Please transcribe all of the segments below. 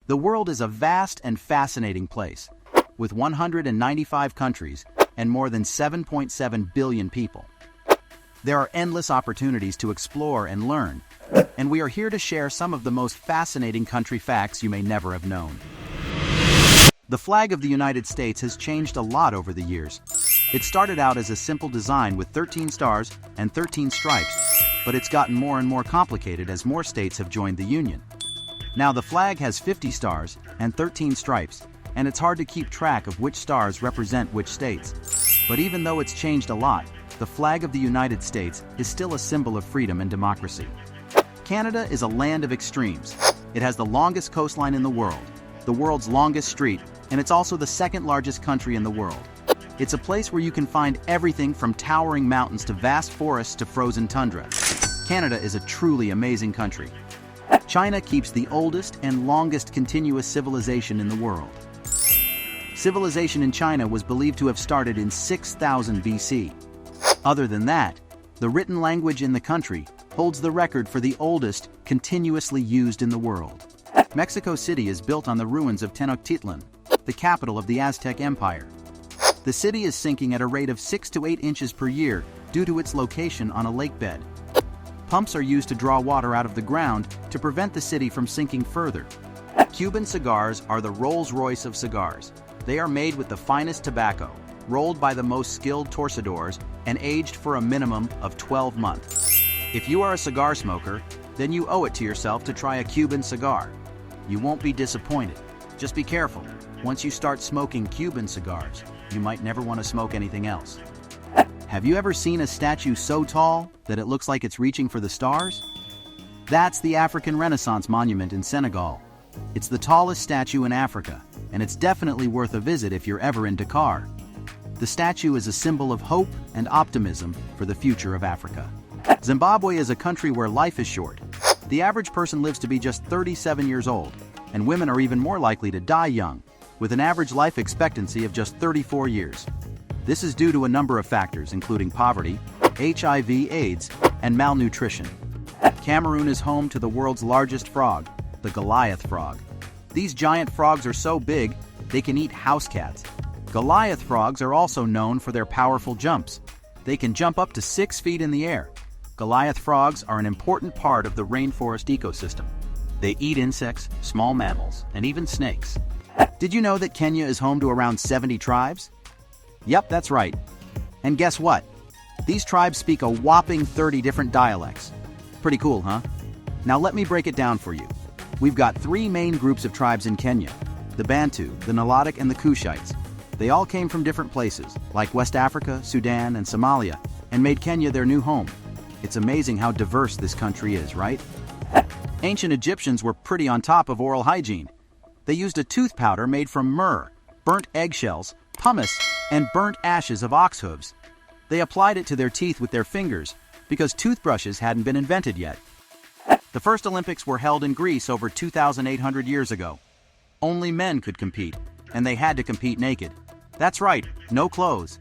The world is a vast and fascinating place, with 195 countries and more than 7.7 billion people. There are endless opportunities to explore and learn, and we are here to share some of the most fascinating country facts you may never have known. The flag of the United States has changed a lot over the years. It started out as a simple design with 13 stars and 13 stripes, but it's gotten more and more complicated as more states have joined the Union. Now the flag has 50 stars and 13 stripes, and it's hard to keep track of which stars represent which states. But even though it's changed a lot, the flag of the United States is still a symbol of freedom and democracy. Canada is a land of extremes. It has the longest coastline in the world's longest street, and it's also the second largest country in the world. It's a place where you can find everything from towering mountains to vast forests to frozen tundra. Canada is a truly amazing country. China keeps the oldest and longest continuous civilization in the world. Civilization in China was believed to have started in 6000 BC. Other than that, the written language in the country holds the record for the oldest continuously used in the world. Mexico City is built on the ruins of Tenochtitlan, the capital of the Aztec Empire. The city is sinking at a rate of 6 to 8 inches per year due to its location on a lake bed. Pumps are used to draw water out of the ground to prevent the city from sinking further. Cuban cigars are the Rolls-Royce of cigars. They are made with the finest tobacco, rolled by the most skilled torcedores, and aged for a minimum of 12 months. If you are a cigar smoker, then you owe it to yourself to try a Cuban cigar. You won't be disappointed. Just be careful. Once you start smoking Cuban cigars, you might never want to smoke anything else. Have you ever seen a statue so tall that it looks like it's reaching for the stars? That's the African Renaissance Monument in Senegal. It's the tallest statue in Africa, and it's definitely worth a visit if you're ever in Dakar. The statue is a symbol of hope and optimism for the future of Africa. Zimbabwe is a country where life is short. The average person lives to be just 37 years old, and women are even more likely to die young, with an average life expectancy of just 34 years. This is due to a number of factors, including poverty, HIV/AIDS, and malnutrition. Cameroon is home to the world's largest frog, the Goliath frog. These giant frogs are so big, they can eat house cats. Goliath frogs are also known for their powerful jumps. They can jump up to 6 feet in the air. Goliath frogs are an important part of the rainforest ecosystem. They eat insects, small mammals, and even snakes. Did you know that Kenya is home to around 70 tribes? Yep, that's right. And guess what? These tribes speak a whopping 30 different dialects. Pretty cool, huh? Now let me break it down for you. We've got 3 main groups of tribes in Kenya: the Bantu, the Nilotic, and the Kushites. They all came from different places, like West Africa, Sudan, and Somalia, and made Kenya their new home. It's amazing how diverse this country is, right? Ancient Egyptians were pretty on top of oral hygiene. They used a tooth powder made from myrrh, burnt eggshells, pumice, and burnt ashes of ox hooves. They applied it to their teeth with their fingers because toothbrushes hadn't been invented yet. The first Olympics were held in Greece over 2,800 years ago. Only men could compete, and they had to compete naked. That's right, no clothes.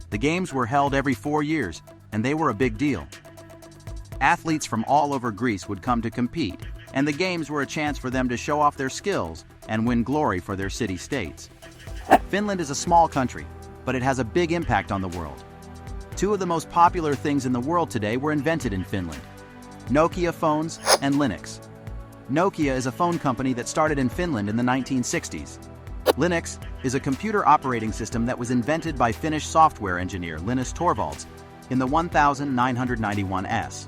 The games were held every 4 years, and they were a big deal. Athletes from all over Greece would come to compete, and the games were a chance for them to show off their skills and win glory for their city-states. Finland is a small country, but it has a big impact on the world. 2 of the most popular things in the world today were invented in Finland: Nokia phones and Linux. Nokia is a phone company that started in Finland in the 1960s. Linux is a computer operating system that was invented by Finnish software engineer Linus Torvalds in the 1991S.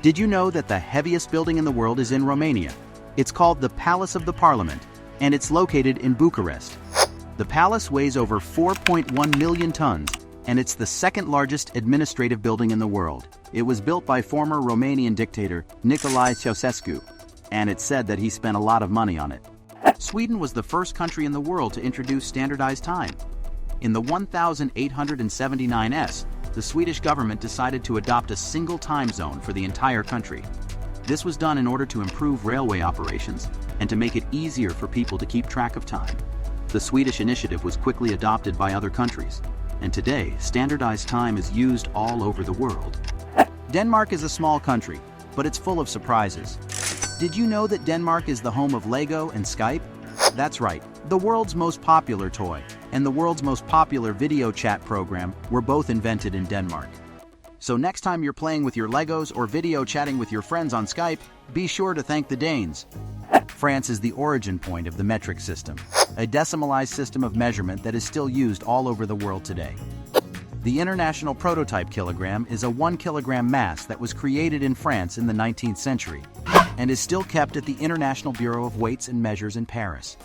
Did you know that the heaviest building in the world is in Romania? It's called the Palace of the Parliament, and it's located in Bucharest. The palace weighs over 4.1 million tons, and it's the second largest administrative building in the world. It was built by former Romanian dictator Nicolae Ceausescu, and it's said that he spent a lot of money on it. Sweden was the first country in the world to introduce standardized time. In the 1879S, the Swedish government decided to adopt a single time zone for the entire country. This was done in order to improve railway operations and to make it easier for people to keep track of time. The Swedish initiative was quickly adopted by other countries, and today, standardized time is used all over the world. Denmark is a small country, but it's full of surprises. Did you know that Denmark is the home of Lego and Skype? That's right, the world's most popular toy and the world's most popular video chat program were both invented in Denmark. So next time you're playing with your Legos or video chatting with your friends on Skype, be sure to thank the Danes. France is the origin point of the metric system, a decimalized system of measurement that is still used all over the world today. The International Prototype Kilogram is a 1 kilogram mass that was created in France in the 19th century and is still kept at the International Bureau of Weights and Measures in Paris.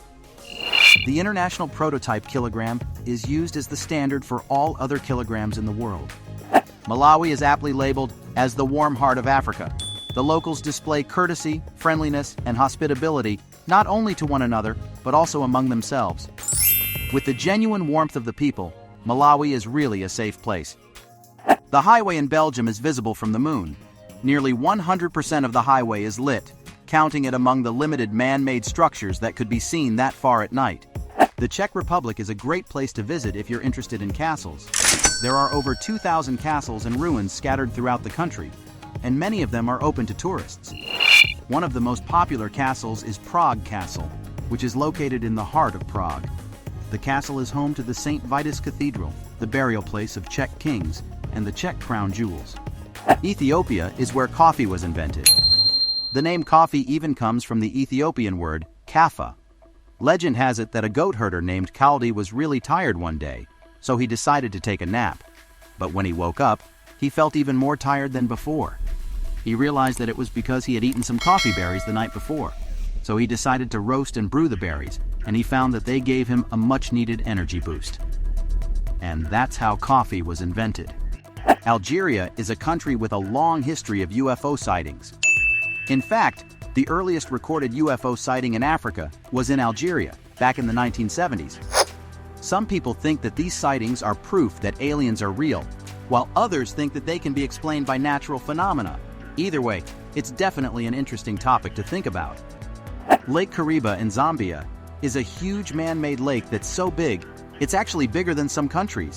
The International Prototype Kilogram is used as the standard for all other kilograms in the world. Malawi is aptly labeled as the warm heart of Africa. The locals display courtesy, friendliness, and hospitality not only to one another, but also among themselves. With the genuine warmth of the people, Malawi is really a safe place. The highway in Belgium is visible from the moon. Nearly 100% of the highway is lit, counting it among the limited man-made structures that could be seen that far at night. The Czech Republic is a great place to visit if you're interested in castles. There are over 2,000 castles and ruins scattered throughout the country, and many of them are open to tourists. One of the most popular castles is Prague Castle, which is located in the heart of Prague. The castle is home to the St. Vitus Cathedral, the burial place of Czech kings, and the Czech crown jewels. Ethiopia is where coffee was invented. The name coffee even comes from the Ethiopian word kaffa. Legend has it that a goat herder named Kaldi was really tired one day, so he decided to take a nap. But when he woke up, he felt even more tired than before. He realized that it was because he had eaten some coffee berries the night before. So he decided to roast and brew the berries, and he found that they gave him a much-needed energy boost. And that's how coffee was invented. Algeria is a country with a long history of UFO sightings. In fact, the earliest recorded UFO sighting in Africa was in Algeria, back in the 1970s. Some people think that these sightings are proof that aliens are real, while others think that they can be explained by natural phenomena. Either way, it's definitely an interesting topic to think about. Lake Kariba in Zambia is a huge man-made lake that's so big, it's actually bigger than some countries.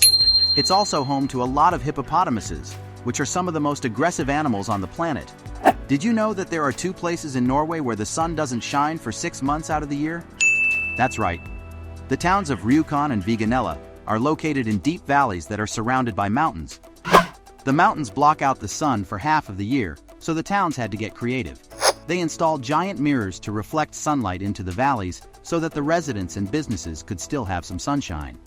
It's also home to a lot of hippopotamuses, which are some of the most aggressive animals on the planet. Did you know that there are 2 places in Norway where the sun doesn't shine for 6 months out of the year? That's right. The towns of Rjukan and Viganella are located in deep valleys that are surrounded by mountains. The mountains block out the sun for half of the year, so the towns had to get creative. They installed giant mirrors to reflect sunlight into the valleys so that the residents and businesses could still have some sunshine.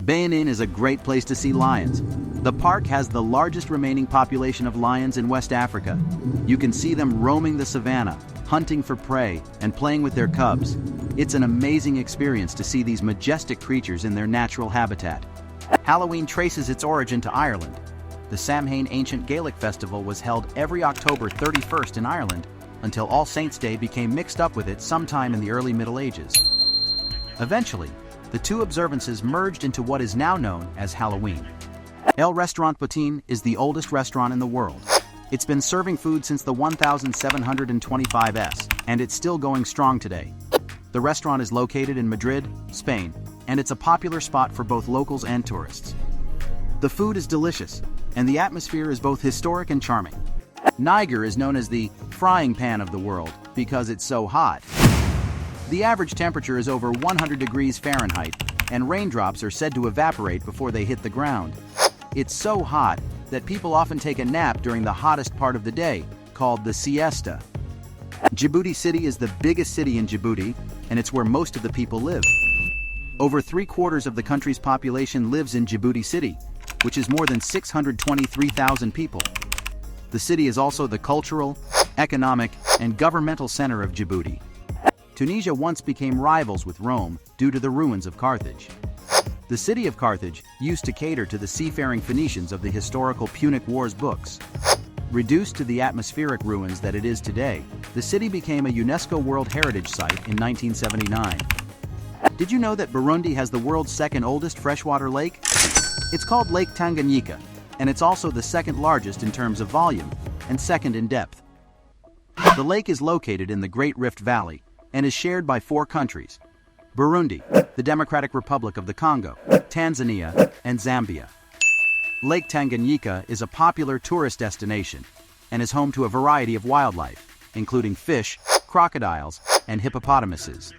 Benin is a great place to see lions. The park has the largest remaining population of lions in West Africa. You can see them roaming the savannah, hunting for prey, and playing with their cubs. It's an amazing experience to see these majestic creatures in their natural habitat. Halloween traces its origin to Ireland. The Samhain ancient Gaelic festival was held every October 31st in Ireland until All Saints' Day became mixed up with it sometime in the early Middle Ages. Eventually, the 2 observances merged into what is now known as Halloween. El Restaurant Poutine is the oldest restaurant in the world. It's been serving food since the 1725s, and it's still going strong today. The restaurant is located in Madrid, Spain, and it's a popular spot for both locals and tourists. The food is delicious, and the atmosphere is both historic and charming. Niger is known as the frying pan of the world because it's so hot. The average temperature is over 100 degrees Fahrenheit, and raindrops are said to evaporate before they hit the ground. It's so hot that people often take a nap during the hottest part of the day, called the siesta. Djibouti City is the biggest city in Djibouti, and it's where most of the people live. Over 3/4 of the country's population lives in Djibouti City, which is more than 623,000 people. The city is also the cultural, economic, and governmental center of Djibouti. Tunisia once became rivals with Rome due to the ruins of Carthage. The city of Carthage used to cater to the seafaring Phoenicians of the historical Punic Wars books. Reduced to the atmospheric ruins that it is today, the city became a UNESCO World Heritage Site in 1979. Did you know that Burundi has the world's 2nd oldest freshwater lake? It's called Lake Tanganyika, and it's also the 2nd largest in terms of volume and 2nd in depth. The lake is located in the Great Rift Valley and is shared by 4 countries: Burundi, the Democratic Republic of the Congo, Tanzania, and Zambia. Lake Tanganyika is a popular tourist destination and is home to a variety of wildlife, including fish, crocodiles, and hippopotamuses.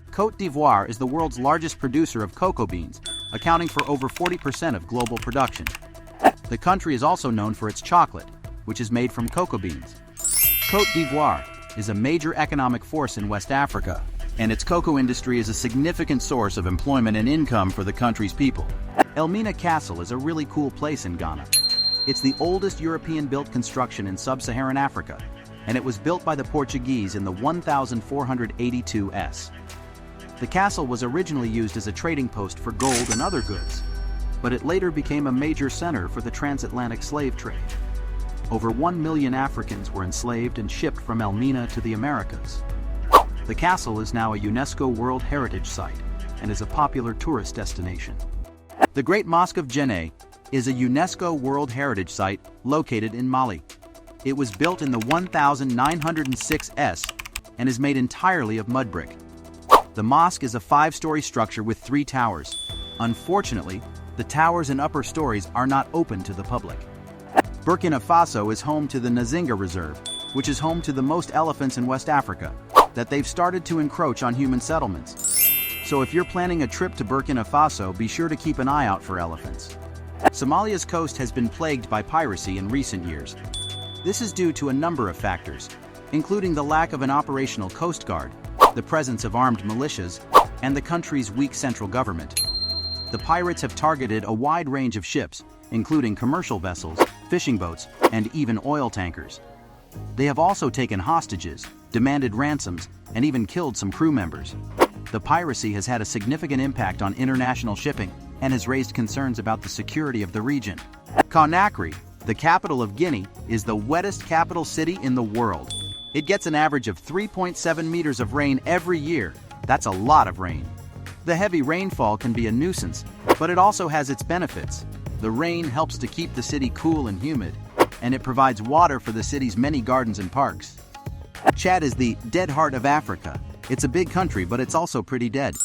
Côte d'Ivoire is the world's largest producer of cocoa beans, accounting for over 40% of global production. The country is also known for its chocolate, which is made from cocoa beans. Côte d'Ivoire is a major economic force in West Africa, and its cocoa industry is a significant source of employment and income for the country's people. Elmina Castle is a really cool place in Ghana. It's the oldest European-built construction in sub-Saharan Africa, and it was built by the Portuguese in the 1482 S. The castle was originally used as a trading post for gold and other goods, but it later became a major center for the transatlantic slave trade. Over 1 million Africans were enslaved and shipped from Elmina to the Americas. The castle is now a UNESCO World Heritage Site and is a popular tourist destination. The Great Mosque of Djenné is a UNESCO World Heritage Site located in Mali. It was built in the 1906 S and is made entirely of mud brick. The mosque is a 5-story structure with 3 towers. Unfortunately, the towers and upper stories are not open to the public. Burkina Faso is home to the Nzinga Reserve, which is home to the most elephants in West Africa, that they've started to encroach on human settlements. So if you're planning a trip to Burkina Faso, be sure to keep an eye out for elephants. Somalia's coast has been plagued by piracy in recent years. This is due to a number of factors, including the lack of an operational coast guard, the presence of armed militias, and the country's weak central government. The pirates have targeted a wide range of ships, including commercial vessels, fishing boats, and even oil tankers. They have also taken hostages, demanded ransoms, and even killed some crew members. The piracy has had a significant impact on international shipping and has raised concerns about the security of the region. Conakry, the capital of Guinea, is the wettest capital city in the world. It gets an average of 3.7 meters of rain every year. That's a lot of rain. The heavy rainfall can be a nuisance, but it also has its benefits. The rain helps to keep the city cool and humid, and it provides water for the city's many gardens and parks. Chad is the dead heart of Africa. It's a big country, but it's also pretty dead.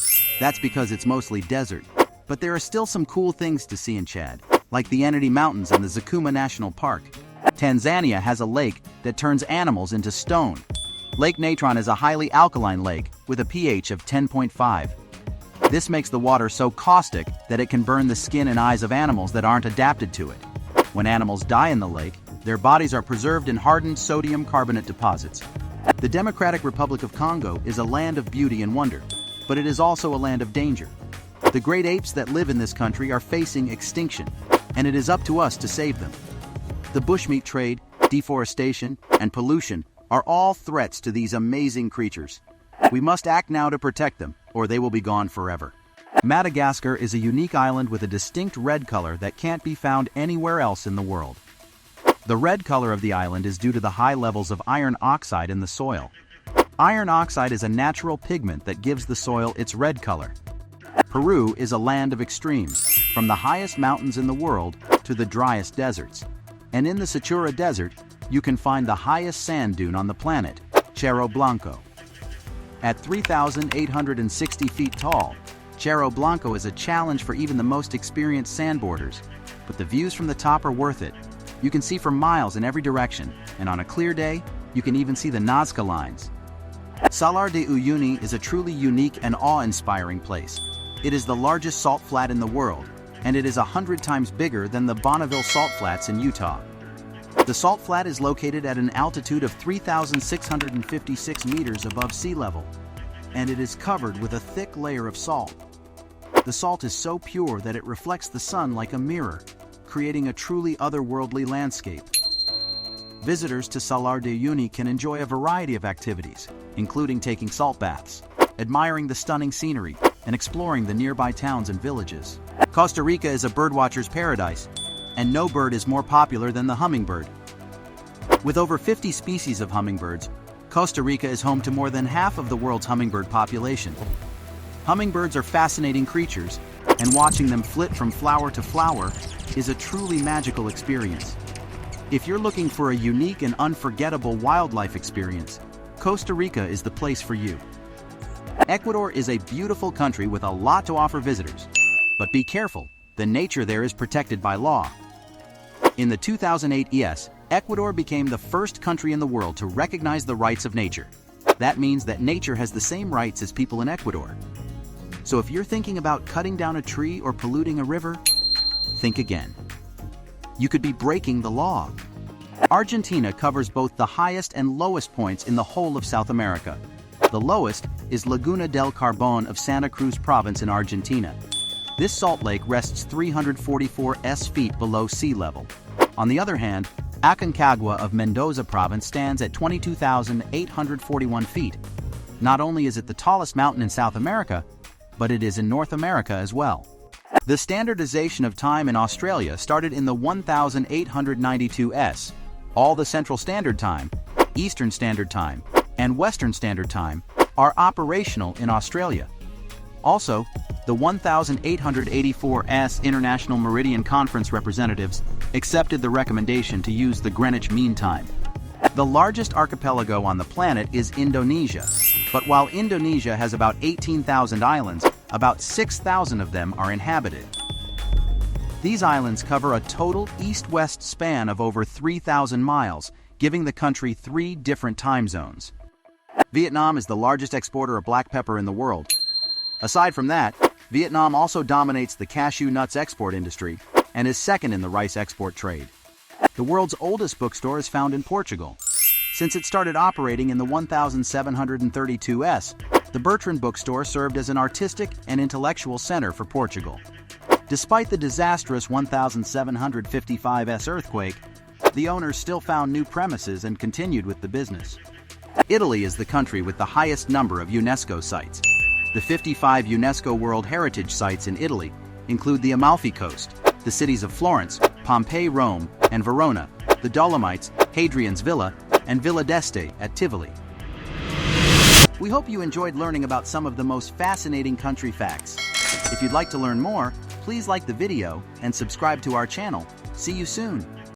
That's because it's mostly desert. But there are still some cool things to see in Chad, like the Entity Mountains and the Zakuma National Park. Tanzania has a lake that turns animals into stone. Lake Natron is a highly alkaline lake with a pH of 10.5. This makes the water so caustic that it can burn the skin and eyes of animals that aren't adapted to it. When animals die in the lake, their bodies are preserved in hardened sodium carbonate deposits. The Democratic Republic of Congo is a land of beauty and wonder, but it is also a land of danger. The great apes that live in this country are facing extinction, and it is up to us to save them. The bushmeat trade, deforestation, and pollution are all threats to these amazing creatures. We must act now to protect them, or they will be gone forever. Madagascar is a unique island with a distinct red color that can't be found anywhere else in the world. The red color of the island is due to the high levels of iron oxide in the soil. Iron oxide is a natural pigment that gives the soil its red color. Peru is a land of extremes, from the highest mountains in the world to the driest deserts. And in the Sechura Desert, you can find the highest sand dune on the planet, Cerro Blanco. At 3,860 feet tall, Cerro Blanco is a challenge for even the most experienced sandboarders, but the views from the top are worth it. You can see for miles in every direction, and on a clear day, you can even see the Nazca lines. Salar de Uyuni is a truly unique and awe-inspiring place. It is the largest salt flat in the world, and it is 100 times bigger than the Bonneville Salt Flats in Utah. The salt flat is located at an altitude of 3,656 meters above sea level, and it is covered with a thick layer of salt. The salt is so pure that it reflects the sun like a mirror, creating a truly otherworldly landscape. Visitors to Salar de Uyuni can enjoy a variety of activities, including taking salt baths, admiring the stunning scenery, and exploring the nearby towns and villages. Costa Rica is a birdwatcher's paradise, and no bird is more popular than the hummingbird. With over 50 species of hummingbirds, Costa Rica is home to more than half of the world's hummingbird population. Hummingbirds are fascinating creatures, and watching them flit from flower to flower is a truly magical experience. If you're looking for a unique and unforgettable wildlife experience, Costa Rica is the place for you. Ecuador is a beautiful country with a lot to offer visitors, but be careful, the nature there is protected by law. In the 2008 ES, Ecuador became the first country in the world to recognize the rights of nature. That means that nature has the same rights as people in Ecuador. So if you're thinking about cutting down a tree or polluting a river, think again. You could be breaking the law. Argentina covers both the highest and lowest points in the whole of South America. The lowest is Laguna del Carbón of Santa Cruz province in Argentina. This salt lake rests 344 feet below sea level. On the other hand, Aconcagua of Mendoza province stands at 22,841 feet. Not only is it the tallest mountain in South America, but it is in North America as well. The standardization of time in Australia started in the 1892s. All the Central Standard Time, Eastern Standard Time, and Western Standard Time are operational in Australia. Also, the 1884's International Meridian Conference representatives accepted the recommendation to use the Greenwich Mean Time. The largest archipelago on the planet is Indonesia, but while Indonesia has about 18,000 islands, about 6,000 of them are inhabited. These islands cover a total east-west span of over 3,000 miles, giving the country 3 different time zones. Vietnam is the largest exporter of black pepper in the world. Aside from that, Vietnam also dominates the cashew nuts export industry and is second in the rice export trade. The world's oldest bookstore is found in Portugal. Since it started operating in the 1732s, the Bertrand bookstore served as an artistic and intellectual center for Portugal. Despite the disastrous 1755s earthquake, the owners still found new premises and continued with the business. Italy is the country with the highest number of UNESCO sites. The 55 UNESCO World Heritage Sites in Italy include the Amalfi Coast, the cities of Florence, Pompeii, Rome, and Verona, the Dolomites, Hadrian's Villa, and Villa d'Este at Tivoli. We hope you enjoyed learning about some of the most fascinating country facts. If you'd like to learn more, please like the video and subscribe to our channel. See you soon!